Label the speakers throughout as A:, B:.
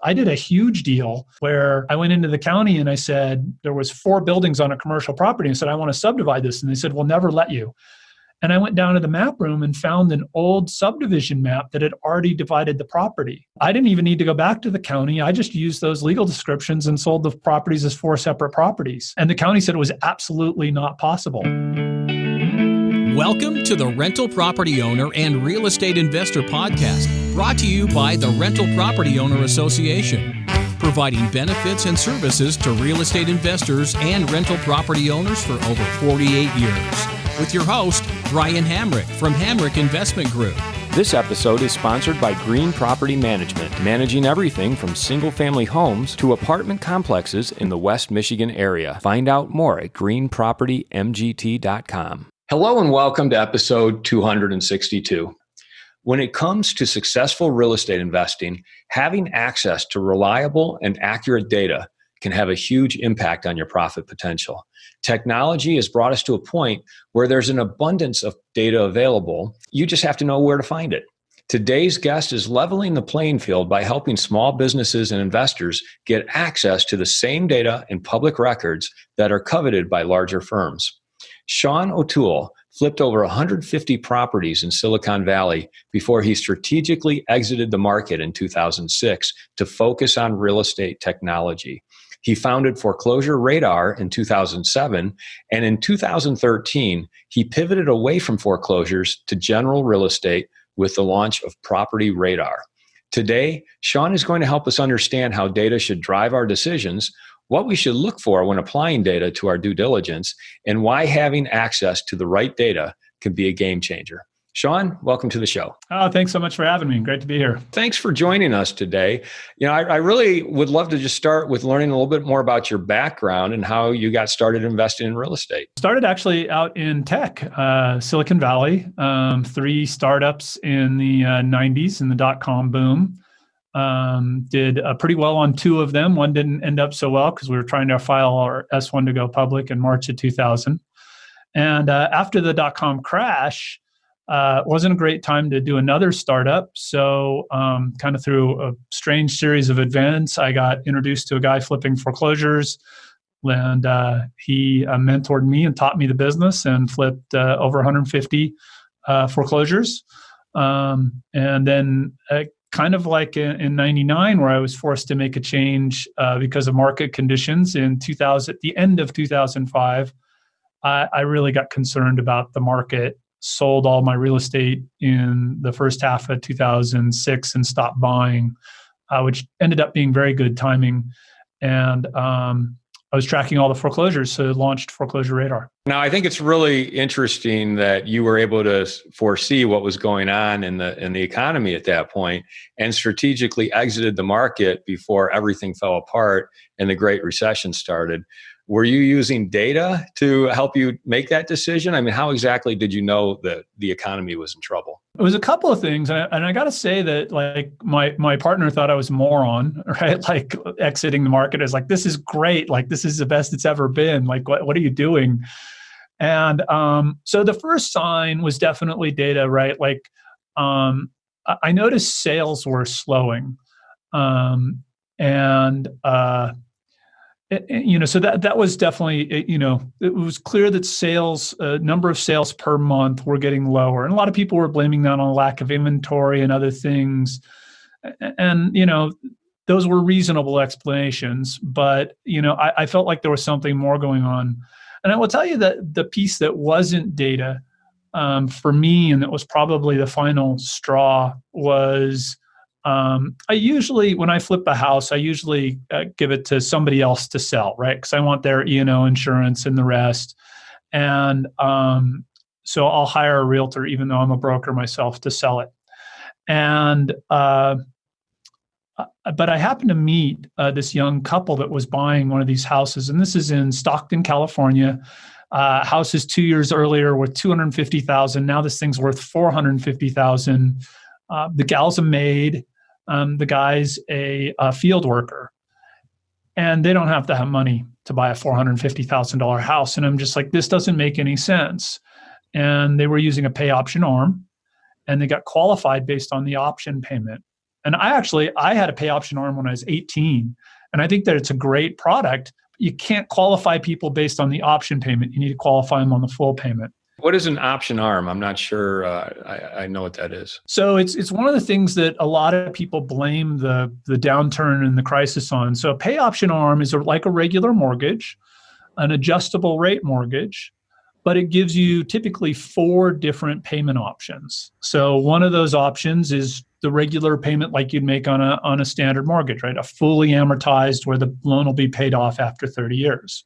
A: I did a huge deal where I went into the county and I said, there was 4 buildings on a commercial property. And said, I want to subdivide this. And they said, we'll never let you. And I went down to the map room and found an old subdivision map that had already divided the property. I didn't even need to go back to the county. I just used those legal descriptions and sold the properties as 4 separate properties. And the county said it was absolutely not possible.
B: Welcome to the Rental Property Owner and Real Estate Investor Podcast, brought to you by the Rental Property Owner Association, providing benefits and services to real estate investors and rental property owners for over 48 years. With your host, Brian Hamrick from Hamrick Investment Group.
C: This episode is sponsored by Green Property Management, managing everything from single-family homes to apartment complexes in the West Michigan area. Find out more at greenpropertymgt.com.
D: Hello and welcome to episode 262. When it comes to successful real estate investing, having access to reliable and accurate data can have a huge impact on your profit potential. Technology has brought us to a point where there's an abundance of data available. You just have to know where to find it. Today's guest is leveling the playing field by helping small businesses and investors get access to the same data and public records that are coveted by larger firms. Sean O'Toole flipped over 150 properties in Silicon Valley before he strategically exited the market in 2006 to focus on real estate technology. He founded ForeclosureRadar in 2007, and in 2013, he pivoted away from foreclosures to general real estate with the launch of PropertyRadar. Today, Sean is going to help us understand how data should drive our decisions, what we should look for when applying data to our due diligence, and why having access to the right data can be a game changer. Sean, welcome to the show.
A: Oh, thanks so much for having me. Great to be here.
D: Thanks for joining us today. I really would love to just start with learning a little bit more about your background and how you got started investing in real estate.
A: Started actually out in tech, Silicon Valley, 3 startups in the 90s in the dot-com boom. Did pretty well on 2 of them. One didn't end up so well because we were trying to file our S1 to go public in March of 2000. And after the dot-com crash, wasn't a great time to do another startup. So kind of through a strange series of events, I got introduced to a guy flipping foreclosures. And he mentored me and taught me the business and flipped over 150 foreclosures. And then kind of like in 99, where I was forced to make a change because of market conditions in 2000, at the end of 2005, I really got concerned about the market, sold all my real estate in the first half of 2006 and stopped buying, which ended up being very good timing. And I was tracking all the foreclosures, so launched ForeclosureRadar.
D: Now, I think it's really interesting that you were able to foresee what was going on in the economy at that point and strategically exited the market before everything fell apart and the Great Recession started. Were you using data to help you make that decision? I mean, how exactly did you know that the economy was in trouble?
A: It was a couple of things. And I got to say that like my partner thought I was a moron, right? Like exiting the market is like, this is great. Like, this is the best it's ever been. Like, what are you doing? And so the first sign was definitely data, right? Like I noticed sales were slowing. So that was definitely, it was clear that sales, number of sales per month were getting lower. And a lot of people were blaming that on lack of inventory and other things. And, those were reasonable explanations, but, I felt like there was something more going on. And I will tell you that the piece that wasn't data for me, and that was probably the final straw, was I usually, when I flip a house, I usually give it to somebody else to sell, right? Because I want their E&O insurance and the rest. And so I'll hire a realtor, even though I'm a broker myself, to sell it. And but I happened to meet this young couple that was buying one of these houses, and this is in Stockton, California. House is 2 years earlier worth $250,000. Now this thing's worth $450,000. The gal's a maid. The guy's a field worker, and they don't have to have money to buy a $450,000 house. And I'm just like, this doesn't make any sense. And they were using a pay option arm, and they got qualified based on the option payment. And I had a pay option arm when I was 18. And I think that it's a great product. You can't qualify people based on the option payment. You need to qualify them on the full payment.
D: What is an option arm? I'm not sure I know what that is.
A: So it's one of the things that a lot of people blame the downturn and the crisis on. So a pay option arm is like a regular mortgage, an adjustable rate mortgage, but it gives you typically 4 different payment options. So one of those options is the regular payment like you'd make on a standard mortgage, right? A fully amortized where the loan will be paid off after 30 years.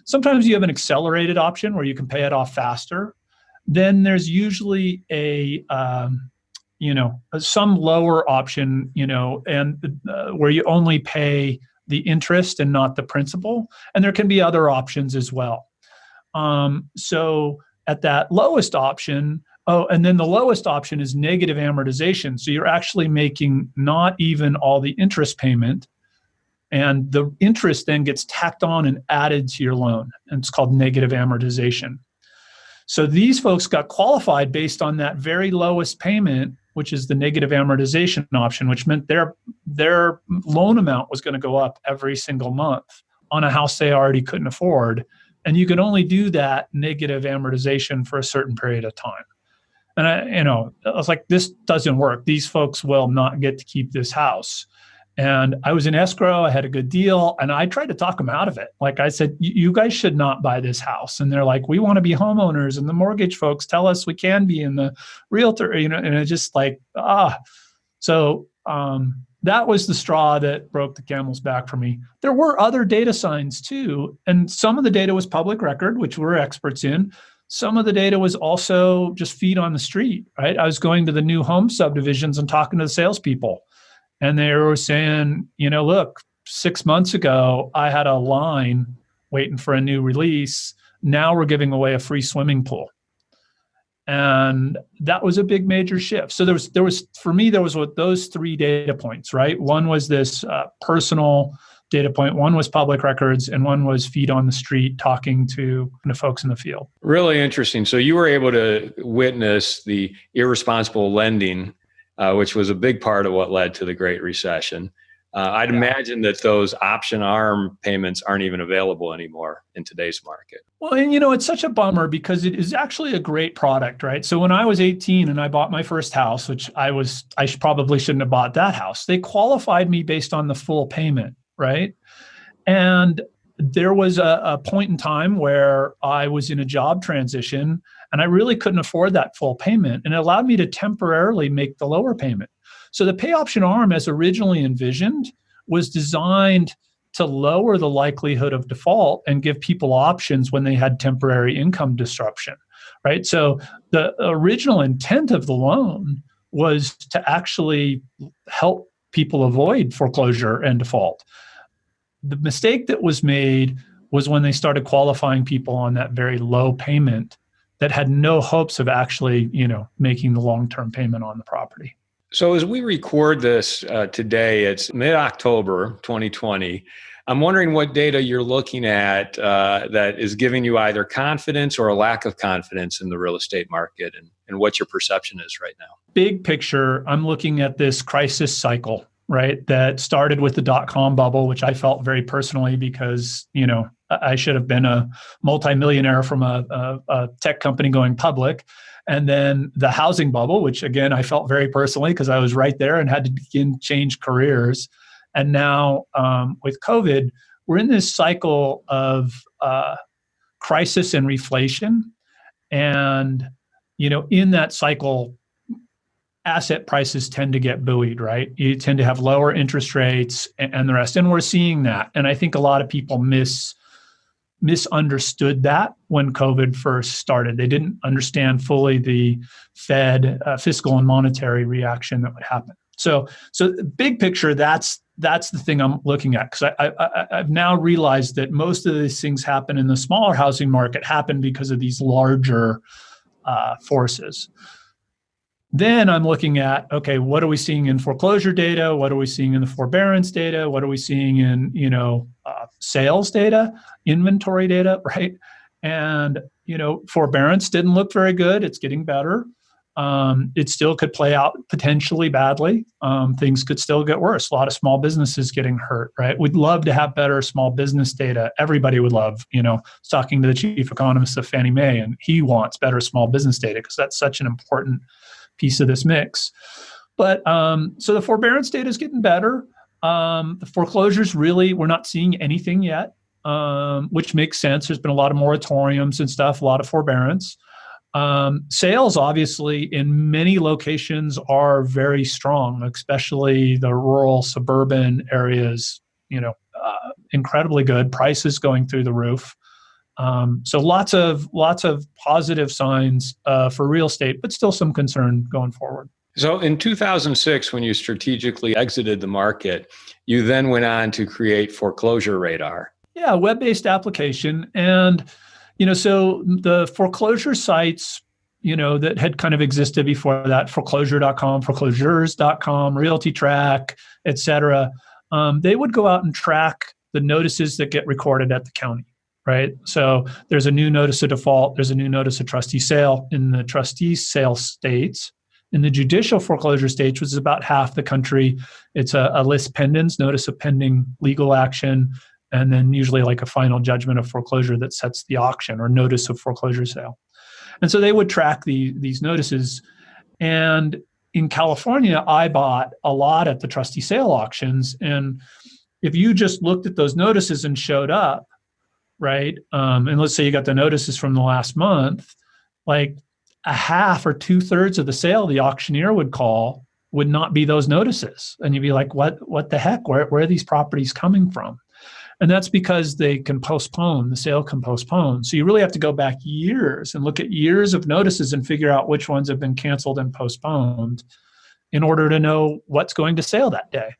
A: Sometimes you have an accelerated option where you can pay it off faster. Then there's usually some lower option, and where you only pay the interest and not the principal. And there can be other options as well. So at that lowest option, and then the lowest option is negative amortization. So you're actually making not even all the interest payment, and the interest then gets tacked on and added to your loan. And it's called negative amortization. So these folks got qualified based on that very lowest payment, which is the negative amortization option, which meant their loan amount was going to go up every single month on a house they already couldn't afford. And you could only do that negative amortization for a certain period of time. And I was like, this doesn't work. These folks will not get to keep this house. And I was in escrow. I had a good deal. And I tried to talk them out of it. Like I said, you guys should not buy this house. And they're like, we want to be homeowners. And the mortgage folks tell us we can be. And the realtor, and it's just like, So that was the straw that broke the camel's back for me. There were other data signs too. And some of the data was public record, which we're experts in. Some of the data was also just feet on the street, right? I was going to the new home subdivisions and talking to the salespeople. And they were saying, look, 6 months ago, I had a line waiting for a new release. Now we're giving away a free swimming pool. And that was a big major shift. So there was for me, there was those 3 data points, right? One was this personal data point, one was public records, and one was feet on the street talking to the folks in the field.
D: Really interesting. So you were able to witness the irresponsible lending, which was a big part of what led to the Great Recession. I'd imagine that those option arm payments aren't even available anymore in today's market.
A: Well, and it's such a bummer because it is actually a great product, right? So when I was 18 and I bought my first house, which I probably shouldn't have bought that house, they qualified me based on the full payment, right? And there was a point in time where I was in a job transition and I really couldn't afford that full payment, and it allowed me to temporarily make the lower payment. So the pay option arm, as originally envisioned, was designed to lower the likelihood of default and give people options when they had temporary income disruption, right? So the original intent of the loan was to actually help people avoid foreclosure and default. The mistake that was made was when they started qualifying people on that very low payment that had no hopes of actually, making the long-term payment on the property.
D: So as we record this today, it's mid-October 2020. I'm wondering what data you're looking at that is giving you either confidence or a lack of confidence in the real estate market, and what your perception is right now.
A: Big picture, I'm looking at this crisis cycle, right, that started with the dot-com bubble, which I felt very personally because, I should have been a multimillionaire from a tech company going public. And then the housing bubble, which again, I felt very personally because I was right there and had to begin change careers. And now with COVID, we're in this cycle of crisis and reflation. And, in that cycle, asset prices tend to get buoyed, right? You tend to have lower interest rates and the rest. And we're seeing that. And I think a lot of people misunderstood that when COVID first started. They didn't understand fully the Fed fiscal and monetary reaction that would happen. So big picture, that's the thing I'm looking at, because I've now realized that most of these things happen in the smaller housing market happen because of these larger forces. Then I'm looking at, okay, what are we seeing in foreclosure data? What are we seeing in the forbearance data? What are we seeing in, sales data, inventory data, right? And, forbearance didn't look very good. It's getting better. It still could play out potentially badly. Things could still get worse. A lot of small businesses getting hurt, right? We'd love to have better small business data. Everybody would love, talking to the chief economist of Fannie Mae, and he wants better small business data because that's such an important piece of this mix. But so the forbearance data is getting better. The foreclosures, really, we're not seeing anything yet, which makes sense. There's been a lot of moratoriums and stuff, a lot of forbearance. Sales, obviously, in many locations are very strong, especially the rural suburban areas, incredibly good, prices going through the roof. So lots of positive signs for real estate, but still some concern going forward.
D: So in 2006, when you strategically exited the market, you then went on to create ForeclosureRadar.
A: Yeah, web-based application. And so the foreclosure sites, that had kind of existed before that, foreclosure.com, foreclosures.com, Realty Track, et cetera, they would go out and track the notices that get recorded at the county, right? So there's a new notice of default, there's a new notice of trustee sale in the trustee sale states. In the judicial foreclosure states, which is about half the country, it's a lis pendens, notice of pending legal action, and then usually like a final judgment of foreclosure that sets the auction or notice of foreclosure sale. And so they would track these notices. And in California, I bought a lot at the trustee sale auctions. And if you just looked at those notices and showed up, right, and let's say you got the notices from the last month, like a half or 2/3 of the sale the auctioneer would call would not be those notices. And you'd be like, what the heck? Where are these properties coming from? And that's because they can postpone, the sale can postpone. So you really have to go back years and look at years of notices and figure out which ones have been canceled and postponed in order to know what's going to sale that day.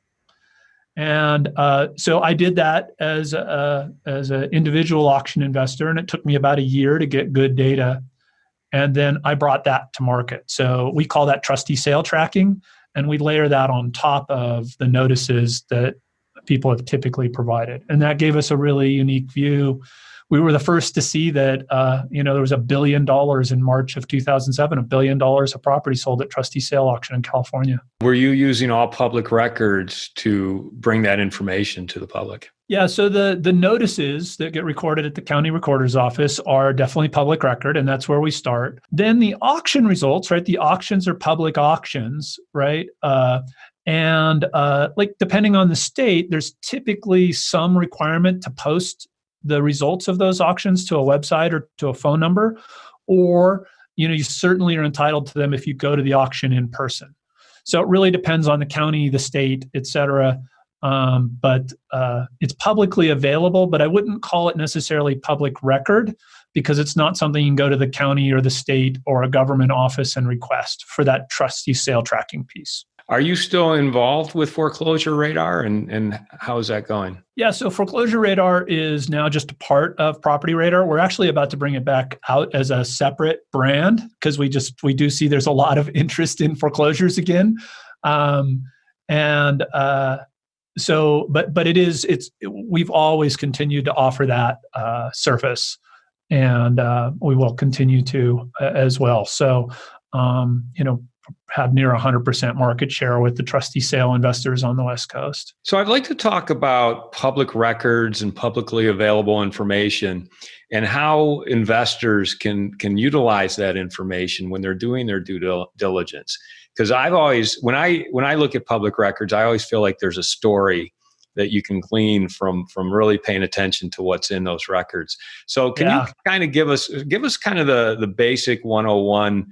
A: And so I did that as an individual auction investor, and it took me about a year to get good data. And then I brought that to market. So we call that trustee sale tracking, and we layer that on top of the notices that people have typically provided. And that gave us a really unique view. We were the first to see that, there was $1 billion in March of 2007, $1 billion of property sold at trustee sale auction in California.
D: Were you using all public records to bring that information to the public?
A: Yeah, so the notices that get recorded at the county recorder's office are definitely public record, and that's where we start. Then the auction results, right? The auctions are public auctions, right? And depending on the state, there's typically some requirement to post the results of those auctions to a website or to a phone number, or you certainly are entitled to them if you go to the auction in person. So it really depends on the county, the state, et cetera. But it's publicly available, but I wouldn't call it necessarily public record because it's not something you can go to the county or the state or a government office and request for that trustee sale tracking piece.
D: Are you still involved with ForeclosureRadar, and how is that going?
A: Yeah, so ForeclosureRadar is now just a part of PropertyRadar. We're actually about to bring it back out as a separate brand because we do see there's a lot of interest in foreclosures again. So we've always continued to offer that service, and we will continue to as well. So, have near 100% market share with the trustee sale investors on the West Coast.
D: So I'd like to talk about public records and publicly available information and how investors can utilize that information when they're doing their due diligence. Because I've always, when I look at public records, I always feel like there's a story that you can glean from really paying attention to what's in those records. So can you kind of give us kind of the basic 101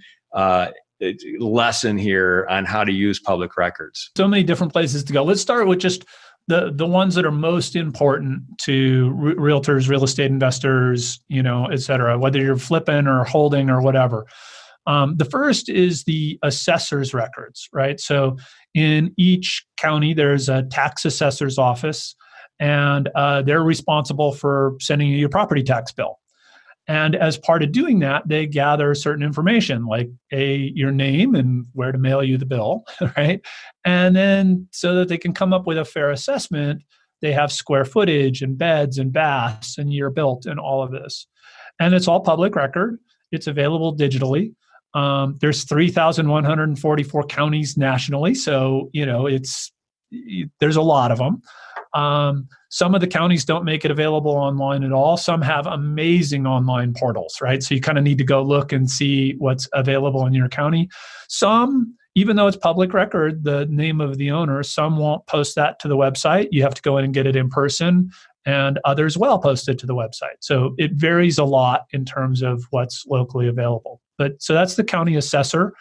D: lesson here on how to use public records?
A: So many different places to go. Let's start with just the ones that are most important to realtors, real estate investors, et cetera, whether you're flipping or holding or whatever. The first is the assessor's records, right? So in each county, there's a tax assessor's office, and they're responsible for sending you your property tax bill. And as part of doing that, they gather certain information like your name and where to mail you the bill, right? And then so that they can come up with a fair assessment, they have square footage and beds and baths and year built and all of this. And it's all public record. It's available digitally. There's 3,144 counties nationally, so there's a lot of them. Some of the counties don't make it available online at all. Some have amazing online portals, right? So you kind of need to go look and see what's available in your county. Some, even though it's public record, the name of the owner, some won't post that to the website. You have to go in and get it in person, and others will post it to the website. So it varies a lot in terms of what's locally available. But so that's the county assessor.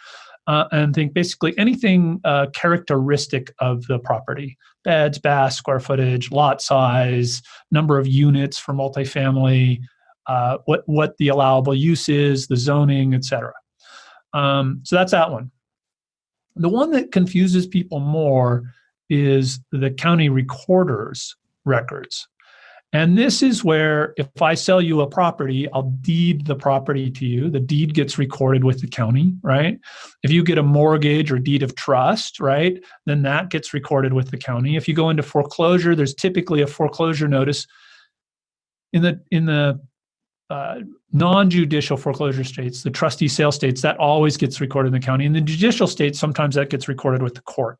A: And think basically anything characteristic of the property: beds, baths, square footage, lot size, number of units for multifamily, what the allowable use is, the zoning, etc. So that's that one. The one that confuses people more is the county recorder's records. And this is where if I sell you a property, I'll deed the property to you. The deed gets recorded with the county, right? If you get a mortgage or deed of trust, right, then that gets recorded with the county. If you go into foreclosure, there's typically a foreclosure notice. In the non-judicial foreclosure states, the trustee sale states, that always gets recorded in the county. In the judicial states, sometimes that gets recorded with the court.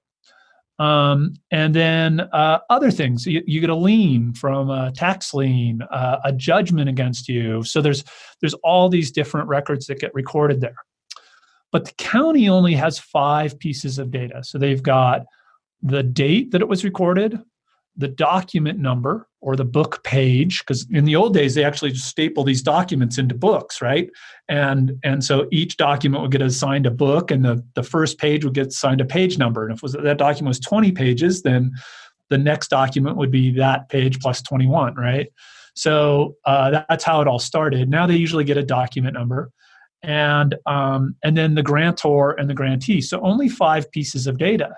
A: And then other things, you get a lien from a tax lien, a judgment against you. So there's all these different records that get recorded there. But the county only has 5 pieces of data. So they've got the date that it was recorded, the document number or the book page, because in the old days, they actually just staple these documents into books, right? And so each document would get assigned a book, and the first page would get assigned a page number. And if that document was 20 pages, then the next document would be that page plus 21, right? So that's how it all started. Now they usually get a document number, and then the grantor and the grantee. So only 5 pieces of data.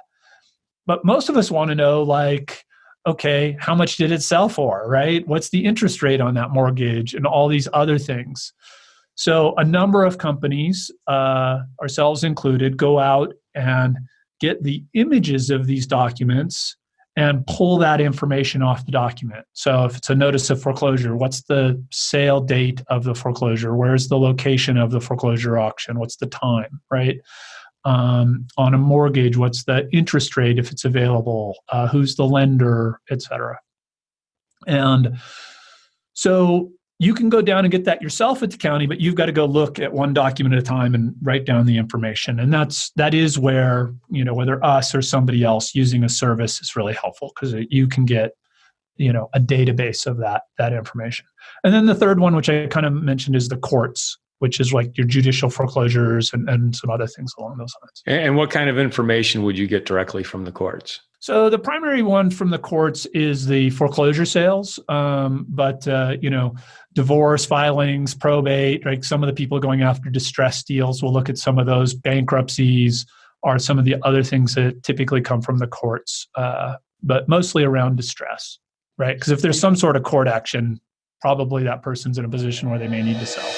A: But most of us want to know, like, okay, how much did it sell for, right? What's the interest rate on that mortgage and all these other things? So a number of companies, ourselves included, go out and get the images of these documents and pull that information off the document. So if it's a notice of foreclosure, what's the sale date of the foreclosure? Where's the location of the foreclosure auction? What's the time, right? On a mortgage, what's the interest rate if it's available? Who's the lender, et cetera. And so you can go down and get that yourself at the county, but you've got to go look at one document at a time and write down the information. And that is where, whether us or somebody else using a service is really helpful, because you can get, a database of that information. And then the third one, which I kind of mentioned, is the courts, which is like your judicial foreclosures and some other things along those lines.
D: And what kind of information would you get directly from the courts?
A: So the primary one from the courts is the foreclosure sales, but divorce filings, probate, like some of the people going after distress deals will look at some of those. Bankruptcies are some of the other things that typically come from the courts, but mostly around distress, right? Because if there's some sort of court action, probably that person's in a position where they may need to sell.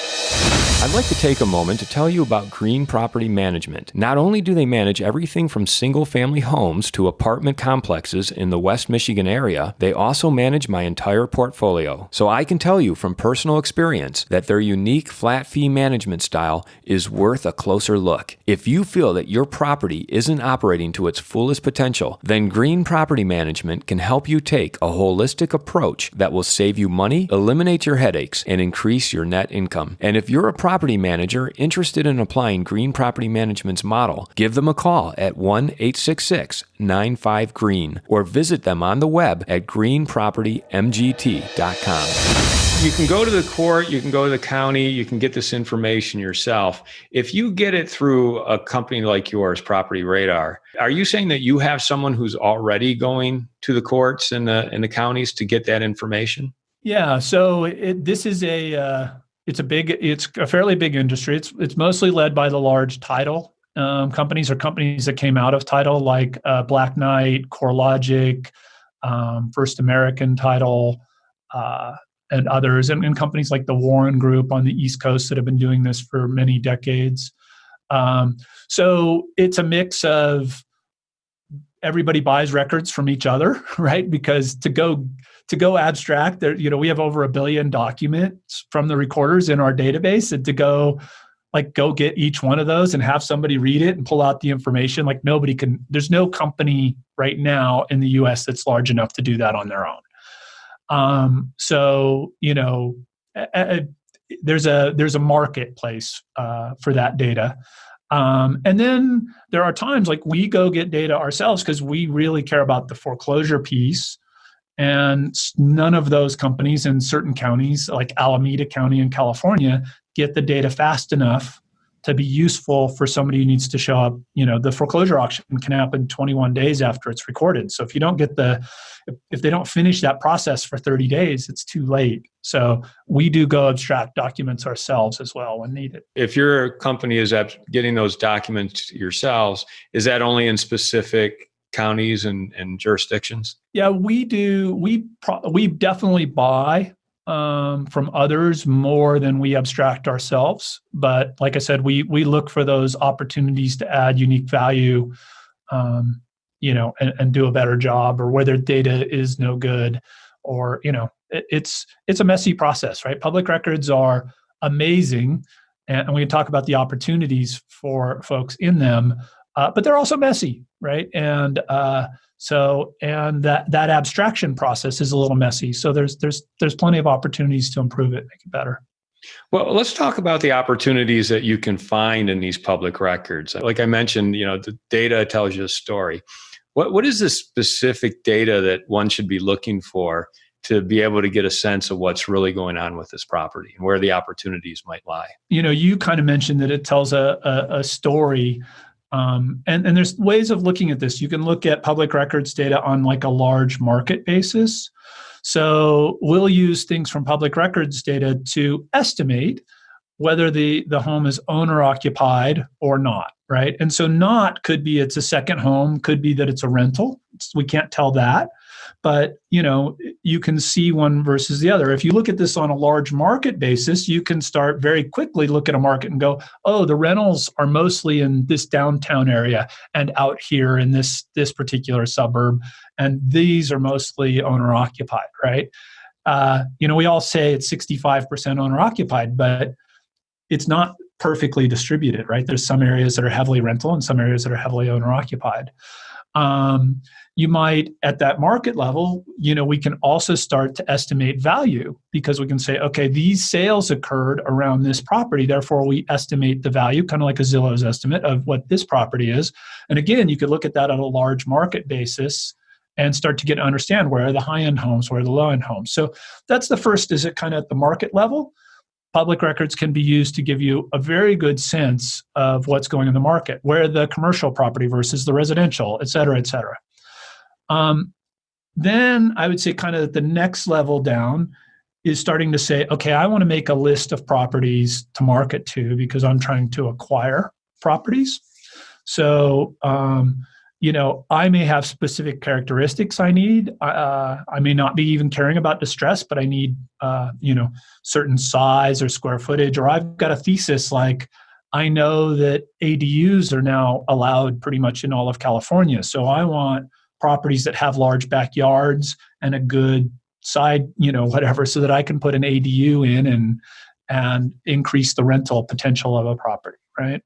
C: I'd like to take a moment to tell you about Green Property Management. Not only do they manage everything from single-family homes to apartment complexes in the West Michigan area, they also manage my entire portfolio. So I can tell you from personal experience that their unique flat fee management style is worth a closer look. If you feel that your property isn't operating to its fullest potential, then Green Property Management can help you take a holistic approach that will save you money, eliminate your headaches, and increase your net income. And if you're a property manager interested in applying Green Property Management's model, give them a call at 1-866-95-GREEN or visit them on the web at greenpropertymgt.com.
D: You can go to the court, you can go to the county, you can get this information yourself. If you get it through a company like yours, PropertyRadar, are you saying that you have someone who's already going to the courts and the counties to get that information?
A: Yeah, so it's a fairly big industry. It's mostly led by the large title companies or companies that came out of title, like Black Knight, CoreLogic, First American Title, and others, and companies like the Warren Group on the East Coast that have been doing this for many decades. So it's a mix of everybody buys records from each other, right? Because to go abstract, there, we have over 1 billion documents from the recorders in our database, and to go like go get each one of those and have somebody read it and pull out the information. Like nobody can, there's no company right now in the US that's large enough to do that on their own. So, there's a marketplace for that data. And then there are times like we go get data ourselves because we really care about the foreclosure piece. And none of those companies in certain counties, like Alameda County in California, get the data fast enough to be useful for somebody who needs to show up. The foreclosure auction can happen 21 days after it's recorded. So if you don't get if they don't finish that process for 30 days, it's too late. So we do go abstract documents ourselves as well when needed.
D: If your company is getting those documents yourselves, is that only in specific counties and jurisdictions?
A: Yeah, we do. We definitely buy from others more than we abstract ourselves. But like I said, we look for those opportunities to add unique value, and do a better job, or where their data is no good, or it's a messy process, right? Public records are amazing, and we can talk about the opportunities for folks in them, but they're also messy, right? And that abstraction process is a little messy. So there's plenty of opportunities to improve it, make it better.
D: Well, let's talk about the opportunities that you can find in these public records. Like I mentioned, the data tells you a story. What is the specific data that one should be looking for to be able to get a sense of what's really going on with this property and where the opportunities might lie?
A: You kind of mentioned that it tells a story. And there's ways of looking at this. You can look at public records data on like a large market basis. So we'll use things from public records data to estimate whether the home is owner occupied or not, right? And so not could be it's a second home, could be that it's a rental. We can't tell that. But, you can see one versus the other. If you look at this on a large market basis, you can start very quickly look at a market and go, oh, the rentals are mostly in this downtown area and out here in this particular suburb. And these are mostly owner occupied, right? We all say it's 65% owner occupied, but it's not perfectly distributed, right? There's some areas that are heavily rental and some areas that are heavily owner occupied. You might, at that market level, we can also start to estimate value because we can say, okay, these sales occurred around this property. Therefore, we estimate the value, kind of like a Zillow's estimate of what this property is. And again, you could look at that on a large market basis and start to get to understand where are the high-end homes, where are the low-end homes. So that's the first, is it kind of at the market level? Public records can be used to give you a very good sense of what's going in the market, where the commercial property versus the residential, et cetera, et cetera. Then I would say kind of the next level down is starting to say, okay, I want to make a list of properties to market to because I'm trying to acquire properties. So, I may have specific characteristics I need. I may not be even caring about distress, but I need, certain size or square footage, or I've got a thesis like I know that ADUs are now allowed pretty much in all of California. So I want properties that have large backyards and a good side, whatever, so that I can put an ADU in and increase the rental potential of a property, right?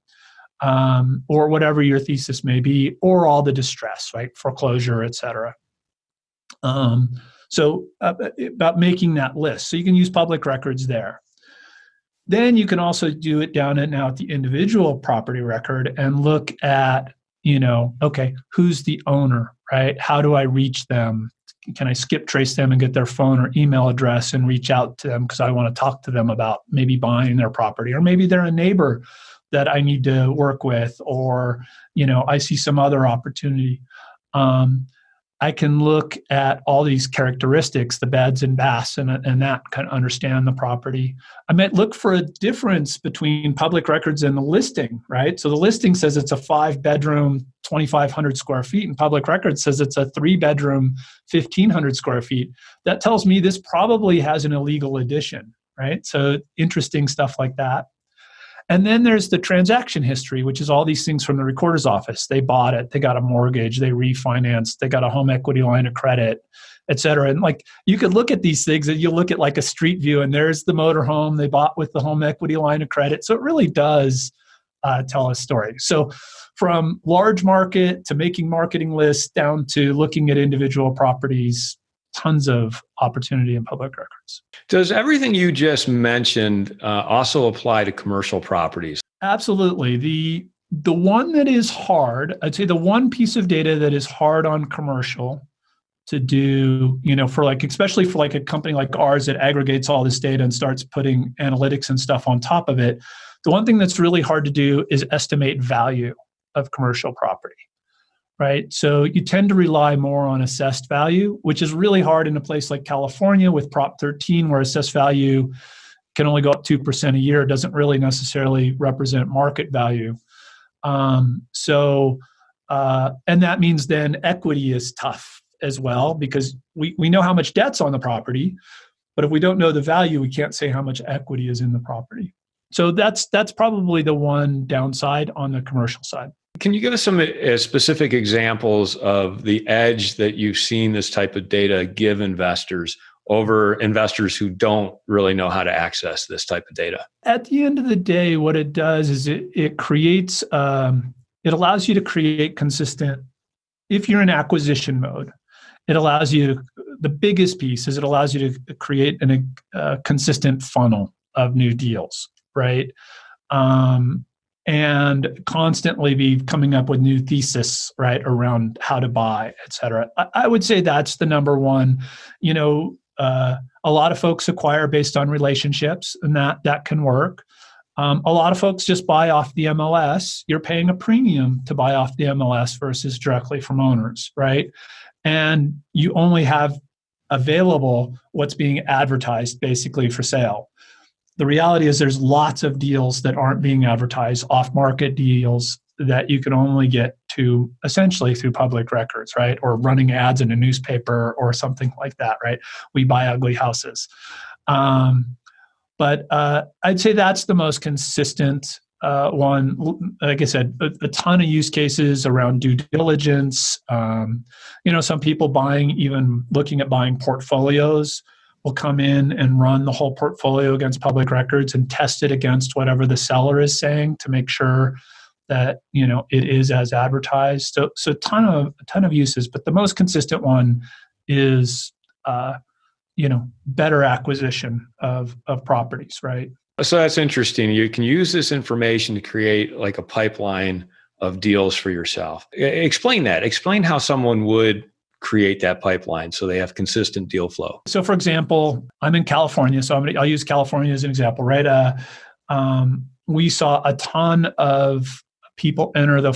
A: Or whatever your thesis may be, or all the distress, right? Foreclosure, et cetera. So about making that list. So you can use public records there. Then you can also do it down at the individual property record and look at, okay, who's the owner, right? How do I reach them? Can I skip trace them and get their phone or email address and reach out to them because I want to talk to them about maybe buying their property, or maybe they're a neighbor that I need to work with, or, I see some other opportunity. I can look at all these characteristics, the beds and baths, and that kind of understand the property. I might look for a difference between public records and the listing, right? So the listing says it's a 5-bedroom, 2,500 square feet, and public records says it's a 3-bedroom, 1,500 square feet. That tells me this probably has an illegal addition, right? So interesting stuff like that. And then there's the transaction history, which is all these things from the recorder's office. They bought it, they got a mortgage, they refinanced, they got a home equity line of credit, et cetera. And like, you could look at these things and you look at like a street view and there's the motor home they bought with the home equity line of credit. So it really does tell a story. So from large market to making marketing lists down to looking at individual properties, tons of opportunity in public records.
D: Does everything you just mentioned also apply to commercial properties?
A: Absolutely. The one that is hard, I'd say the one piece of data that is hard on commercial to do, for like, especially for like a company like ours that aggregates all this data and starts putting analytics and stuff on top of it, the one thing that's really hard to do is estimate value of commercial property. Right. So you tend to rely more on assessed value, which is really hard in a place like California with Prop 13, where assessed value can only go up 2% a year. It doesn't really necessarily represent market value. And that means then equity is tough as well, because we know how much debt's on the property, but if we don't know the value, we can't say how much equity is in the property. So that's probably the one downside on the commercial side.
D: Can you give us some specific examples of the edge that you've seen this type of data give investors over investors who don't really know how to access this type of data?
A: At the end of the day, what it does is it creates, it allows you to create consistent, if you're in acquisition mode, it allows you, the biggest piece is it allows you to create a consistent funnel of new deals, right? And constantly be coming up with new thesis, right, around how to buy, et cetera. I would say that's the number one. A lot of folks acquire based on relationships, and that can work. A lot of folks just buy off the MLS. You're paying a premium to buy off the MLS versus directly from owners, right? And you only have available what's being advertised basically for sale. The reality is there's lots of deals that aren't being advertised, off-market deals that you can only get to essentially through public records, right? Or running ads in a newspaper or something like that, right? We buy ugly houses. But I'd say that's the most consistent one. Like I said, a ton of use cases around due diligence. Some people looking at buying portfolios will come in and run the whole portfolio against public records and test it against whatever the seller is saying to make sure that it is as advertised. So a ton of uses, but the most consistent one is better acquisition of properties, right?
D: So that's interesting. You can use this information to create like a pipeline of deals for yourself. Explain that. Explain how someone would create that pipeline so they have consistent deal flow. So
A: for example, I'm in California, so I'll use California as an example, right? We saw a ton of people enter the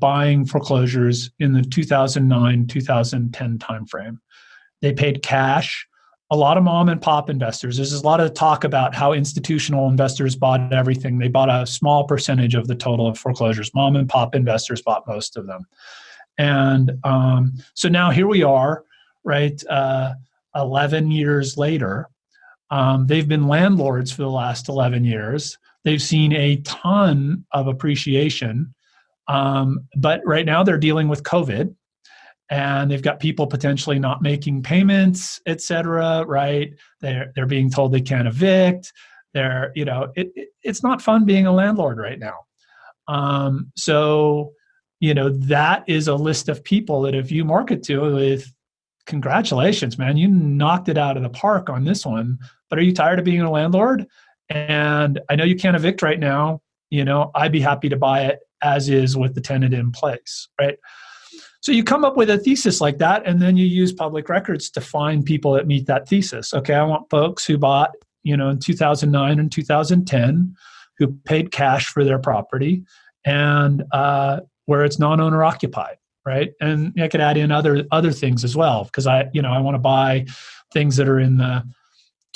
A: buying foreclosures in the 2009-2010 timeframe. They paid cash. A lot of mom and pop investors. There's a lot of talk about how institutional investors bought everything. They bought a small percentage of the total of foreclosures. Mom and pop investors bought most of them. And so now here we are, right? 11 years later, they've been landlords for the last 11 years. They've seen a ton of appreciation, but right now they're dealing with COVID, and they've got people potentially not making payments, et cetera, right? They're being told they can't evict. It's not fun being a landlord right now. That is a list of people that if you market to with, congratulations, man, you knocked it out of the park on this one, but are you tired of being a landlord? And I know you can't evict right now, I'd be happy to buy it as is with the tenant in place, right? So you come up with a thesis like that, and then you use public records to find people that meet that thesis. Okay, I want folks who bought, in 2009 and 2010, who paid cash for their property, and where it's non-owner occupied, right? And I could add in other things as well, because I want to buy things that are in the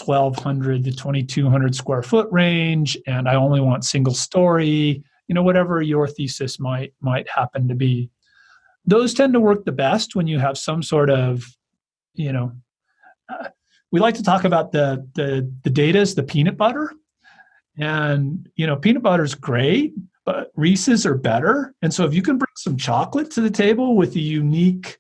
A: 1,200 to 2,200 square foot range, and I only want single story, whatever your thesis might happen to be. Those tend to work the best when you have some sort of, we like to talk about the data as the peanut butter. And, peanut butter's great, but Reese's are better. And so if you can bring some chocolate to the table with a unique,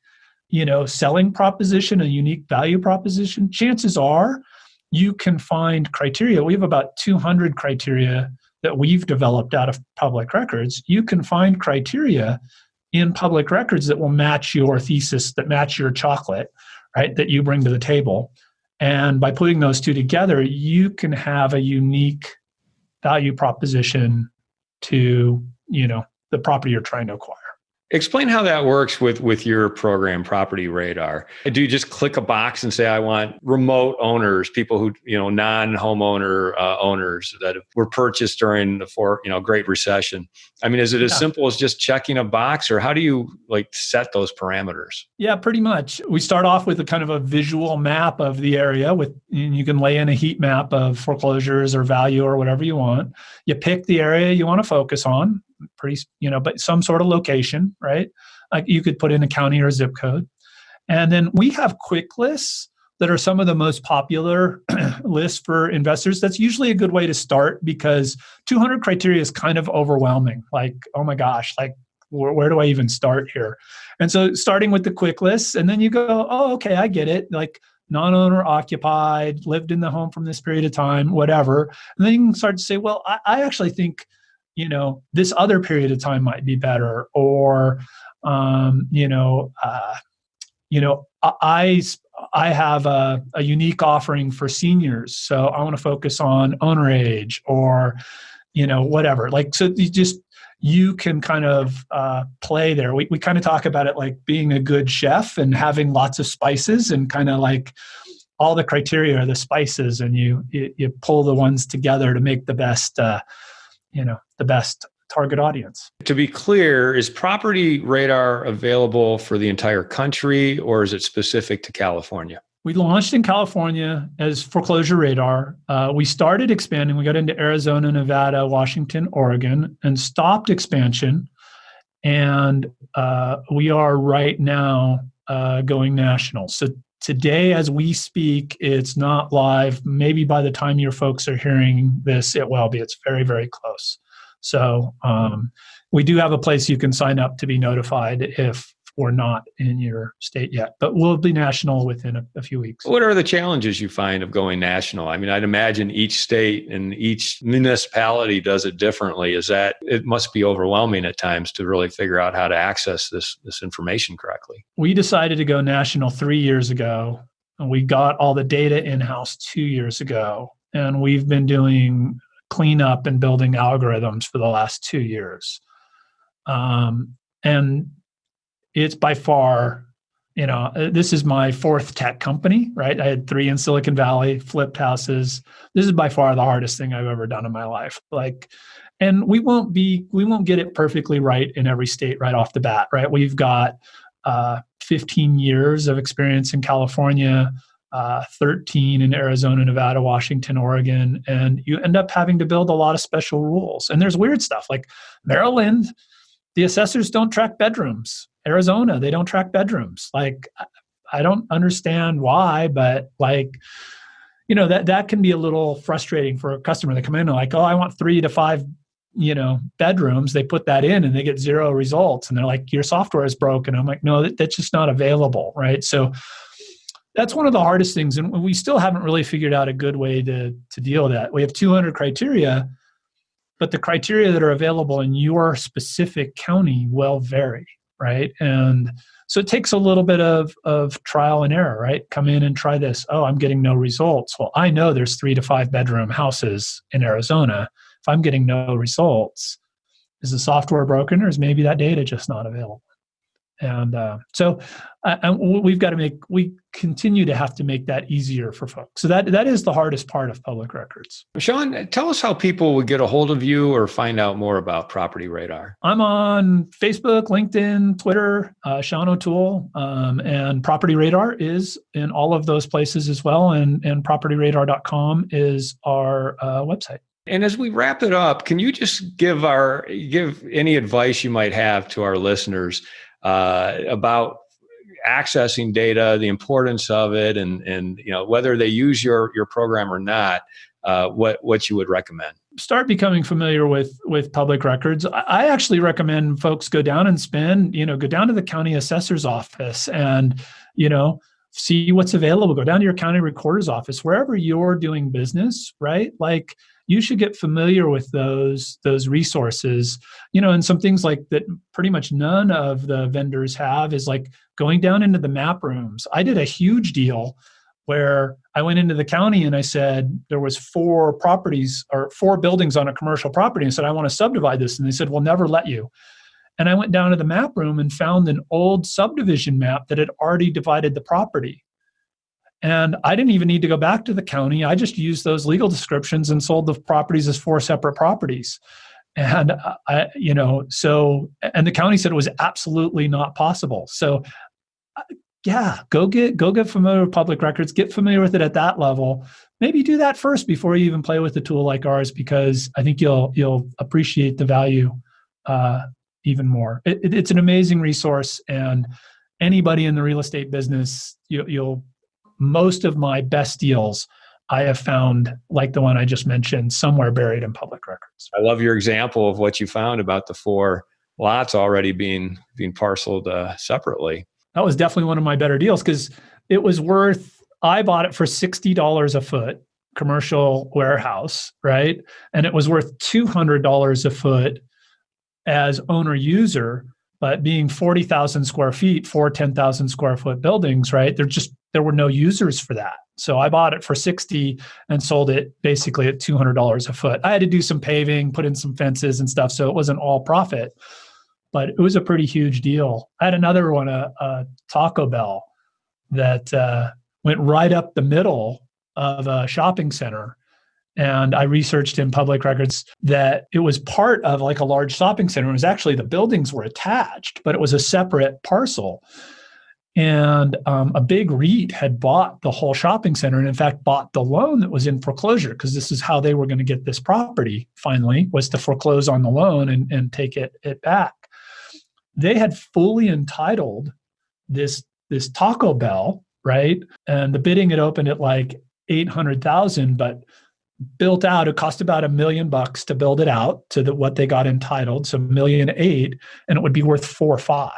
A: selling proposition, a unique value proposition, chances are you can find criteria. We have about 200 criteria that we've developed out of public records. You can find criteria in public records that will match your thesis, that match your chocolate, right, that you bring to the table. And by putting those two together, you can have a unique value proposition to, the property you're trying to acquire.
D: Explain how that works with your program, PropertyRadar. Do you just click a box and say, I want remote owners, people who, non-homeowner owners that were purchased during the Great Recession? I mean, is it as simple as just checking a box, or how do you set those parameters?
A: Yeah, pretty much. We start off with a kind of a visual map of the area and you can lay in a heat map of foreclosures or value or whatever you want. You pick the area you want to focus on, but some sort of location, right? Like you could put in a county or a zip code. And then we have quick lists that are some of the most popular lists for investors. That's usually a good way to start because 200 criteria is kind of overwhelming. Like, oh my gosh, where do I even start here? And so starting with the quick lists, and then you go, oh, okay, I get it. Like non-owner occupied, lived in the home from this period of time, whatever. And then you can start to say, well, I actually think, this other period of time might be better, or, I have a unique offering for seniors, so I want to focus on owner age, or, whatever. So you can kind of play there. We kind of talk about it like being a good chef and having lots of spices, and kind of like all the criteria are the spices, and you pull the ones together to make the best, the best target audience.
D: To be clear, is PropertyRadar available for the entire country, or is it specific to California?
A: We launched in California as ForeclosureRadar. We started expanding. We got into Arizona, Nevada, Washington, Oregon, and stopped expansion. And we are right now going national. So today, as we speak, it's not live. Maybe by the time your folks are hearing this, it will be. It's very, very close. So we do have a place you can sign up to be notified if we're not in your state yet, but we'll be national within a few weeks.
D: What are the challenges you find of going national? I mean, I'd imagine each state and each municipality does it differently. It must be overwhelming at times to really figure out how to access this information correctly.
A: We decided to go national 3 years ago, and we got all the data in-house 2 years ago, and we've been doing cleanup and building algorithms for the last 2 years. And it's by far, this is my fourth tech company, right? I had 3 in Silicon Valley, flipped houses. This is by far the hardest thing I've ever done in my life. And we won't get it perfectly right in every state right off the bat, right? We've got 15 years of experience in California, 13 in Arizona, Nevada, Washington, Oregon, and you end up having to build a lot of special rules. And there's weird stuff like Maryland, the assessors don't track bedrooms. Arizona, they don't track bedrooms. I don't understand why, but that can be a little frustrating for a customer. They come in and like, oh, I want 3 to 5, bedrooms. They put that in and they get 0 results. And they're like, your software is broken. I'm like, no, that's just not available, right? So that's one of the hardest things. And we still haven't really figured out a good way to deal with that. We have 200 criteria, but the criteria that are available in your specific county will vary, right? And so it takes a little bit of trial and error, right? Come in and try this. Oh, I'm getting no results. Well, I know there's 3 to 5 bedroom houses in Arizona. If I'm getting no results, is the software broken, or is maybe that data just not available? And we continue to have to make that easier for folks. So that is the hardest part of public records.
D: Sean, tell us how people would get a hold of you or find out more about PropertyRadar.
A: I'm on Facebook, LinkedIn, Twitter, Sean O'Toole, and PropertyRadar is in all of those places as well. And PropertyRadar.com is our website.
D: And as we wrap it up, can you just give any advice you might have to our listeners about accessing data, the importance of it, and whether they use your program or not, what you would recommend?
A: start becoming familiar with public records. I actually recommend folks go down and go down to the county assessor's office and, see what's available. Go down to your county recorder's office, wherever you're doing business, right? Like, you should get familiar with those resources, and some things like that pretty much none of the vendors have is like going down into the map rooms. I did a huge deal where I went into the county and I said there was 4 properties or 4 buildings on a commercial property. And I said, I want to subdivide this. And they said, we'll never let you. And I went down to the map room and found an old subdivision map that had already divided the property. And I didn't even need to go back to the county. I just used those legal descriptions and sold the properties as 4 separate properties. And and the county said it was absolutely not possible. So yeah, go get familiar with public records, get familiar with it at that level. Maybe do that first before you even play with a tool like ours, because I think you'll appreciate the value even more. It's an amazing resource, and anybody in the real estate business, most of my best deals I have found, like the one I just mentioned, somewhere buried in public records.
D: I love your example of what you found about the 4 lots already being parceled separately.
A: That was definitely one of my better deals, because I bought it for $60 a foot, commercial warehouse, right? And it was worth $200 a foot as owner user, but being 40,000 square feet, 4 10,000 square foot buildings, right? There were no users for that. So I bought it for $60 and sold it basically at $200 a foot. I had to do some paving, put in some fences and stuff, so it wasn't all profit, but it was a pretty huge deal. I had another one, a Taco Bell, that went right up the middle of a shopping center. And I researched in public records that it was part of like a large shopping center. It was actually, the buildings were attached, but it was a separate parcel. And a big REIT had bought the whole shopping center, and in fact bought the loan that was in foreclosure, because this is how they were going to get this property finally, was to foreclose on the loan and take it back. They had fully entitled this Taco Bell, right? And the bidding had opened at like $800,000, but built out, it cost about $1 million to build it out to what they got entitled. So $1.8 million, and it would be worth $4 or $5.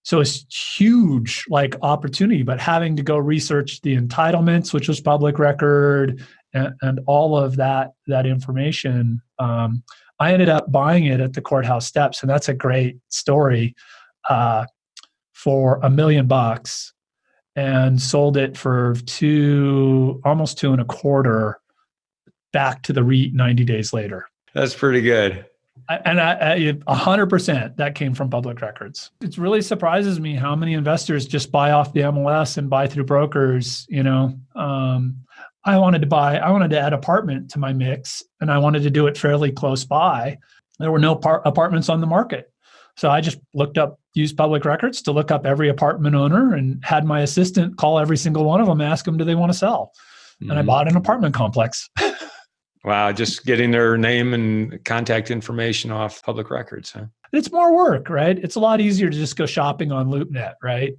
A: So it's huge like opportunity, but having to go research the entitlements, which was public record, and all of that information. I ended up buying it at the courthouse steps, and that's a great story, for $1 million, and sold it for almost 2.25 back to the REIT 90 days later.
D: That's pretty good.
A: And 100% that came from public records. It really surprises me how many investors just buy off the MLS and buy through brokers. I wanted to add apartment to my mix, and I wanted to do it fairly close by. There were no apartments on the market. So I just used public records to look up every apartment owner, and had my assistant call every single one of them, ask them, do they want to sell? Mm-hmm. And I bought an apartment complex.
D: Wow, just getting their name and contact information off public records, huh?
A: It's more work, right? It's a lot easier to just go shopping on LoopNet, right?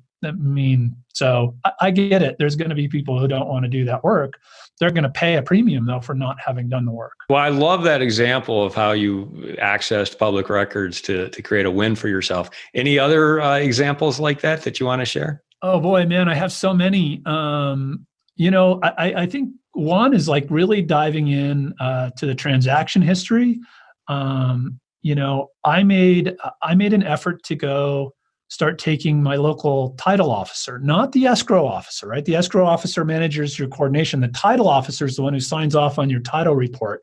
A: So I get it. There's going to be people who don't want to do that work. They're going to pay a premium, though, for not having done the work.
D: Well, I love that example of how you accessed public records to create a win for yourself. Any other examples like that you want to share?
A: Oh, boy, man, I have so many. I think one is like really diving in to the transaction history. I made an effort to go start taking my local title officer, not the escrow officer, right? The escrow officer manages your coordination. The title officer is the one who signs off on your title report.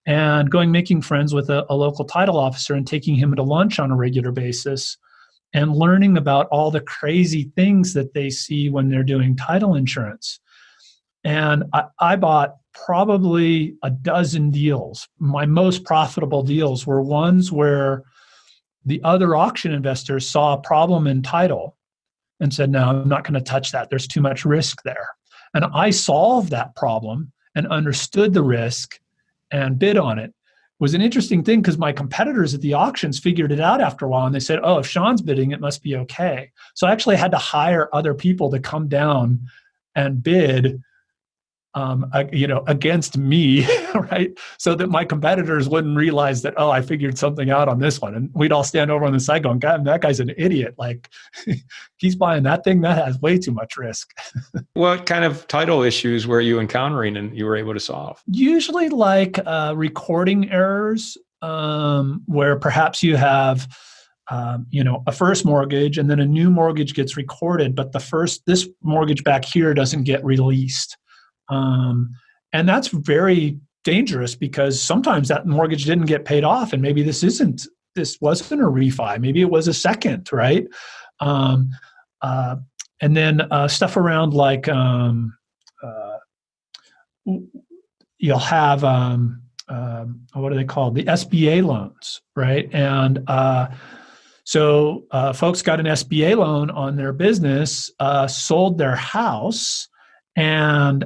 A: And making friends with a local title officer and taking him to lunch on a regular basis, and learning about all the crazy things that they see when they're doing title insurance. And I bought probably a dozen deals. My most profitable deals were ones where the other auction investors saw a problem in title and said, no, I'm not going to touch that. There's too much risk there. And I solved that problem and understood the risk and bid on it. It was an interesting thing, because my competitors at the auctions figured it out after a while, and they said, oh, if Sean's bidding, it must be okay. So I actually had to hire other people to come down and bid against me, right? So that my competitors wouldn't realize that, oh, I figured something out on this one. And we'd all stand over on the side going, God, that guy's an idiot. Like, he's buying that thing that has way too much risk.
D: What kind of title issues were you encountering and you were able to solve?
A: Usually like recording errors, where perhaps you have a first mortgage and then a new mortgage gets recorded, but this mortgage back here doesn't get released. And that's very dangerous because sometimes that mortgage didn't get paid off and maybe this wasn't a refi. Maybe it was a second, right? And then stuff around like you'll have, what are they called? The SBA loans, right? And so folks got an SBA loan on their business, sold their house, and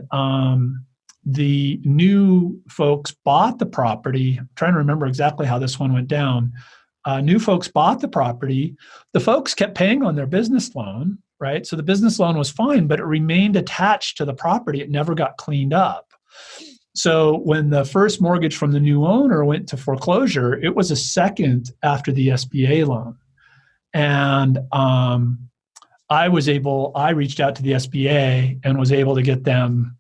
A: the new folks bought the property. I'm trying to remember exactly how this one went down. New folks bought the property. The folks kept paying on their business loan, right? So the business loan was fine, but it remained attached to the property. It never got cleaned up. So when the first mortgage from the new owner went to foreclosure, it was a second after the SBA loan. And I reached out to the SBA and was able to get them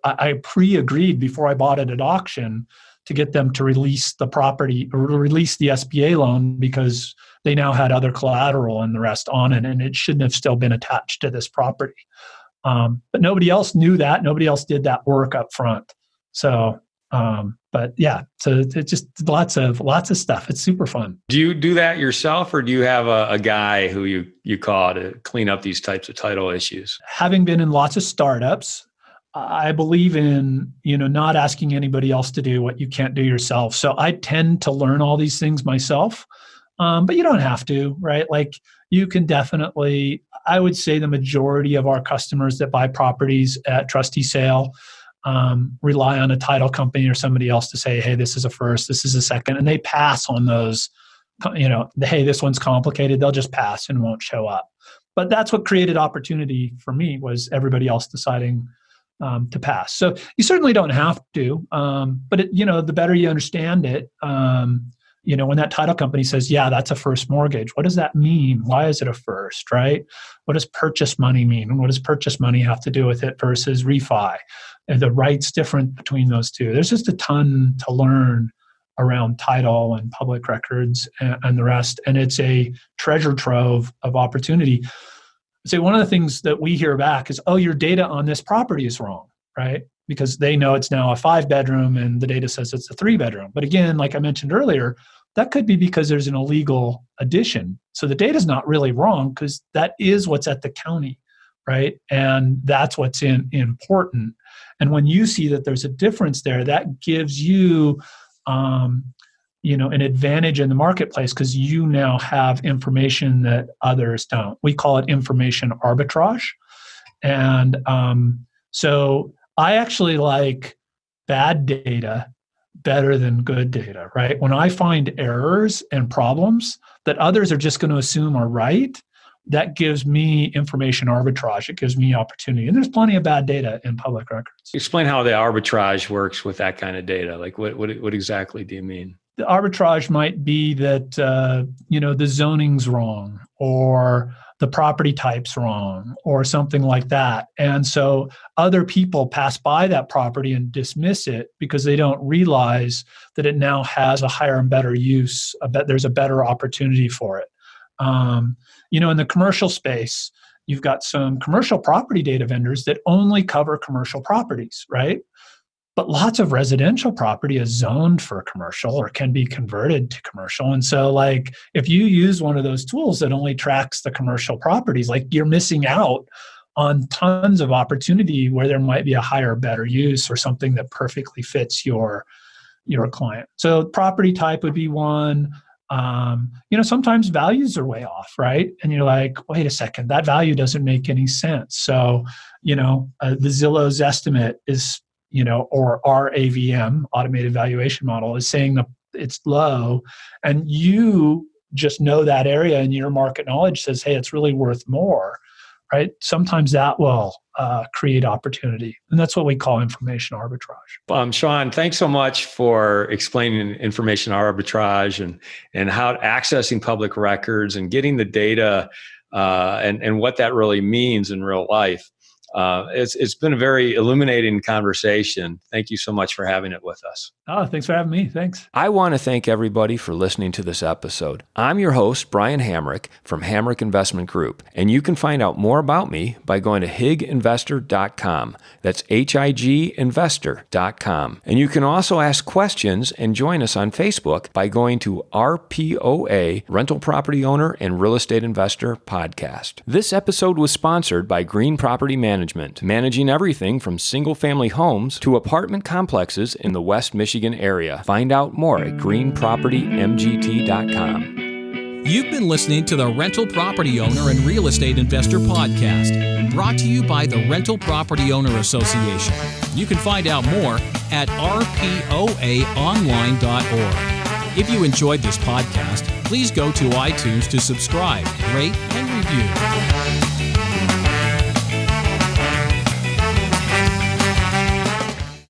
A: I pre-agreed before I bought it at auction to get them to release the property or release the SBA loan because they now had other collateral and the rest on it, and it shouldn't have still been attached to this property. But nobody else knew that. Nobody else did that work up front. So, but yeah, so it's just lots of stuff. It's super fun.
D: Do you do that yourself, or do you have a guy who you call to clean up these types of title issues?
A: Having been in lots of startups, I believe in, not asking anybody else to do what you can't do yourself. So I tend to learn all these things myself, but you don't have to, right? Like you can definitely, I would say the majority of our customers that buy properties at trustee sale rely on a title company or somebody else to say, hey, this is a first, this is a second, and they pass on those, hey, this one's complicated. They'll just pass and won't show up. But that's what created opportunity for me, was everybody else deciding to pass. So you certainly don't have to, but the better you understand it, when that title company says, yeah, that's a first mortgage, what does that mean? Why is it a first, right? What does purchase money mean? And what does purchase money have to do with it versus refi? Are the rights different between those two? There's just a ton to learn around title and public records and the rest. And it's a treasure trove of opportunity. So one of the things that we hear back is, oh, your data on this property is wrong, right? Because they know it's now a 5-bedroom and the data says it's a 3-bedroom. But again, like I mentioned earlier, that could be because there's an illegal addition. So the data is not really wrong because that is what's at the county, right? And that's what's important. And when you see that there's a difference there, that gives you an advantage in the marketplace because you now have information that others don't. We call it information arbitrage. And so I actually like bad data better than good data, right? When I find errors and problems that others are just going to assume are right, that gives me information arbitrage. It gives me opportunity. And there's plenty of bad data in public records.
D: Explain how the arbitrage works with that kind of data. Like what exactly do you mean?
A: The arbitrage might be that, the zoning's wrong or the property type's wrong or something like that. And so other people pass by that property and dismiss it because they don't realize that it now has a higher and better use. There's a better opportunity for it. In the commercial space, you've got some commercial property data vendors that only cover commercial properties, right? But lots of residential property is zoned for commercial or can be converted to commercial. And so like if you use one of those tools that only tracks the commercial properties, like you're missing out on tons of opportunity where there might be a higher, better use or something that perfectly fits your client. So property type would be one. Sometimes values are way off, right? And you're like, wait a second, that value doesn't make any sense. So, the Zillow's estimate is, or our AVM, automated valuation model, is saying that it's low, and you just know that area and your market knowledge says, hey, it's really worth more. right? Sometimes that will create opportunity. And that's what we call information arbitrage.
D: Sean, thanks so much for explaining information arbitrage and how accessing public records and getting the data and what that really means in real life. It's been a very illuminating conversation. Thank you so much for having it with us.
A: Oh, thanks for having me. Thanks.
C: I want to thank everybody for listening to this episode. I'm your host, Brian Hamrick from Hamrick Investment Group, and you can find out more about me by going to higinvestor.com. That's higinvestor.com. And you can also ask questions and join us on Facebook by going to RPOA, Rental Property Owner and Real Estate Investor Podcast. This episode was sponsored by Green Property Management, managing everything from single-family homes to apartment complexes in the West Michigan area. Find out more at greenpropertymgt.com.
B: You've been listening to the Rental Property Owner and Real Estate Investor Podcast, brought to you by the Rental Property Owner Association. You can find out more at rpoaonline.org. If you enjoyed this podcast, please go to iTunes to subscribe, rate, and review.